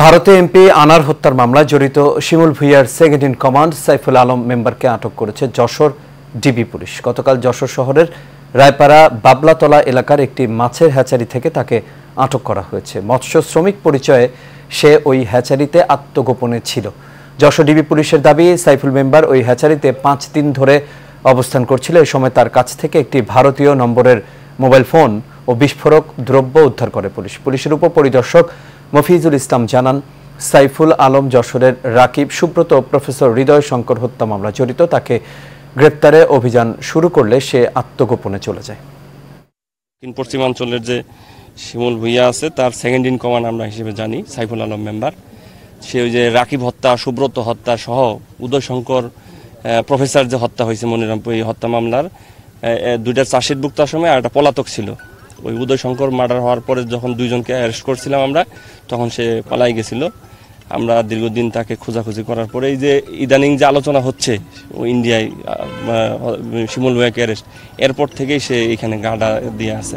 ভারতে এমপি আনার হত্যার মামলায় জড়িত শিমুল ভুঁইয়ার second in command Saiful Alam মেম্বারকে আটক করেছে যশোর ডিবি পুলিশ। গতকাল যশোর শহরের রায়পাড়া বাবলাতলা এলাকার একটি মাছের হ্যাচারি থেকে তাকে আটক করা হয়েছে। মৎস্য শ্রমিক পরিচয়ে সে ওই হ্যাচারিতে আত্মগোপনে ছিল। যশোর ডিবি পুলিশের দাবি, সাইফুল মেম্বার ওই হ্যাচারিতে 5 দিন ধরে অবস্থান করছিল। এই সময় তার কাছ থেকে একটি ভারতীয় নম্বরের মোবাইল ফোন ও বিস্ফোরক দ্রব্য উদ্ধার করে পুলিশ। পুলিশের উপপরিদর্শক মফিজুল ইসলাম জানান, সাইফুল আলম যশোরের রাকিব, সুব্রত ও প্রফেসর হৃদয় শঙ্কর হত্যা মামলা জড়িত। তাকে গ্রেপ্তারে অভিযান শুরু করলে সে আত্মগোপনে চলে যায়। পশ্চিমাঞ্চলের যে শিমুল ভুঁইয়া আছে তার সেকেন্ড ইন কমান্ড আমরা হিসেবে জানি সাইফুল আলম মেম্বার। সে ওই যে রাকিব হত্যা, সুব্রত হত্যা সহ উদয় শঙ্কর প্রফেসর যে হত্যা হয়েছে মনিরামপুর, এই হত্যা মামলার দুইটা চার্জশিটভুক্ত আসামি আর একটা পলাতক ছিল। ওই উদয় শঙ্কর মার্ডার হওয়ার পরে যখন দুইজনকে অ্যারেস্ট করছিলাম আমরা, তখন সে পালাই গেছিল। আমরা দীর্ঘদিন তাকে খোঁজাখুঁজি করার পরে এই যে ইদানিং যে আলোচনা হচ্ছে ইন্ডিয়ায় শিমুল ভুঁইয়াকে অ্যারেস্ট, এরপর থেকেই সে এখানে গাড়া দিয়ে আছে।